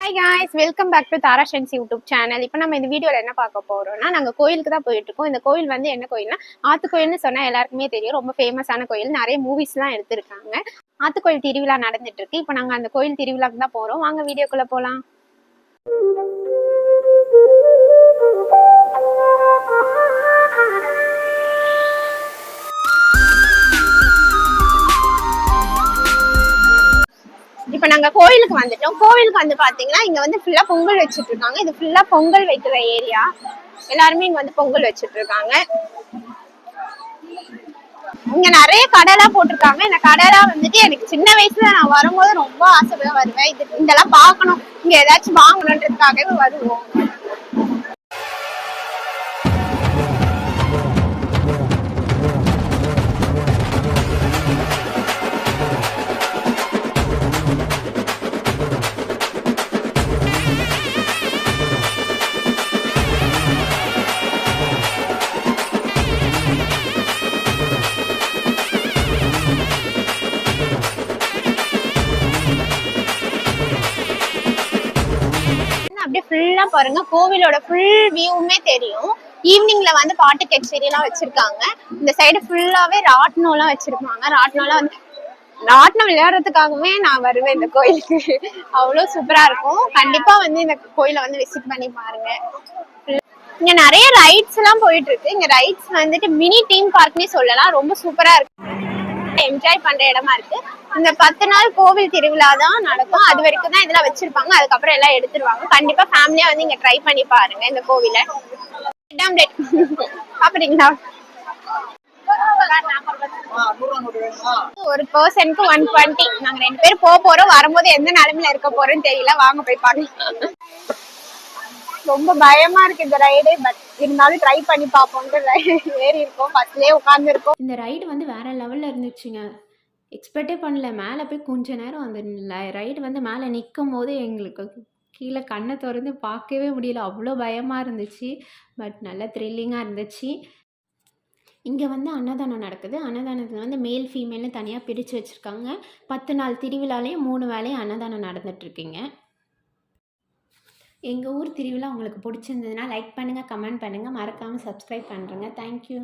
Hi guys, welcome back to Tara Shen's YouTube channel. இப்போ நம்ம இந்த வீடியோல என்ன பார்க்க போறோம்னா நாங்க கோயிலுக்கு தான் போயிட்டு இருக்கோம். இந்த கோயில் வந்து என்ன கோயில்னா ஆத்து கோயில்னு சொன்னா எல்லாருக்குமே தெரியும். ரொம்ப ஃபேமஸான கோயில். நிறைய மூவிஸ்லாம் எடுத்திருக்காங்க. ஆத்து கோயில் திருவிழா நடந்துட்டு இருக்கு. இப்போ நாங்க அந்த கோயில் திருவிழாக்கு தான் போறோம். வாங்க வீடியோக்குள்ள போலாம். இப்போ நாங்க கோயிலுக்கு வந்துட்டோம். கோயிலுக்கு வந்து பாத்தீங்கன்னா இங்க வந்து ஃபுல்லா பொங்கல் வச்சிட்டு இருக்காங்க. இது ஃபுல்லா பொங்கல் வைக்கிற ஏரியா. எல்லாருமே இங்க வந்து பொங்கல் வச்சிட்டு இருக்காங்க. இங்க நிறைய கடைலாம் போட்டிருக்காங்க. இந்த கடைலாம் வந்துட்டு எனக்கு சின்ன வயசுல நான் வரும்போது ரொம்ப ஆசையா வருவேன். இதெல்லாம் பார்க்கணும், இங்க ஏதாச்சும் வாங்கணுன்றதுக்காகவே வருவோம். அப்படியே ஃபுல்லா பாருங்க, கோவிலோட ஃபுல் வியூவுமே தெரியும். ஈவினிங்ல வந்து பாட்டு கச்சேரி எல்லாம் வச்சிருக்காங்க. இந்த சைடு ஃபுல்லாவே ராட்டினம் எல்லாம் வச்சிருப்பாங்க. ராட்டினம் விளையாடுறதுக்காகவே நான் வருவேன் இந்த கோயிலுக்கு. அவ்வளவு சூப்பரா இருக்கும். கண்டிப்பா வந்து இந்த கோயிலை வந்து விசிட் பண்ணி பாருங்க. இங்க நிறைய ரைட்ஸ் எல்லாம் போயிட்டு இருக்கு. இங்க ரைட்ஸ் வந்துட்டு மினி தீம் பார்க்னே சொல்லலாம். ரொம்ப சூப்பரா இருக்கு. என்ஜாய் பண்ற இடமா இருக்கு. இந்த 10 நாள் கோவில் திருவிழா தான் நடக்கும். அது வரைக்கும் தான் இதெல்லாம் வச்சிருப்பாங்க. அதுக்கப்புறம் எல்லாம் எடுத்துருவாங்க. கண்டிப்பா ஃபேமிலியா வந்து இங்க ட்ரை பண்ணி பாருங்க இந்த கோவில. அப்படிங்களா? ஒரு பர்சனுக்கு 120. நாங்க 2 பேரும் போறோம். வரும்போது எந்த நிலைமையில இருக்க போறோம்னு தெரியல. வாங்க போய் பார்க்கலாம். ரொம்ப பயமா இருக்கு இந்த ரைடு. பட் இருந்தாலும் ட்ரை பண்ணி பார்ப்போம்ட்டு ஏறி இருக்கோம். பஸ்லயே உட்கார்ந்து இருக்கோம். இந்த ரைடு வந்து வேற லெவல்ல இருந்துச்சுங்க. எக்ஸ்பெக்டே பண்ணல. மேலே போய் கொஞ்ச நேரம் அந்த ரைடு வந்து மேலே நிற்கும் போது எங்களுக்கு கீழே கண்ணை திறந்து பார்க்கவே முடியல. அவ்வளோ பயமாக இருந்துச்சு. பட் நல்ல த்ரில்லிங்காக இருந்துச்சு. இங்கே வந்து அன்னதானம் நடக்குது. அன்னதானத்தில் வந்து மேல் ஃபீமேல்னு தனியாக பிரித்து வச்சுருக்காங்க. 10 நாள் திருவிழாலேயும் 3 வேளையும் அன்னதானம் நடந்துட்டுருக்குங்க. எங்கள் ஊர் திருவிழா உங்களுக்கு பிடிச்சிருந்ததுன்னா லைக் பண்ணுங்கள், கமெண்ட் பண்ணுங்கள், மறக்காமல் சப்ஸ்கிரைப் பண்ணுறேங்க. தேங்க்யூ.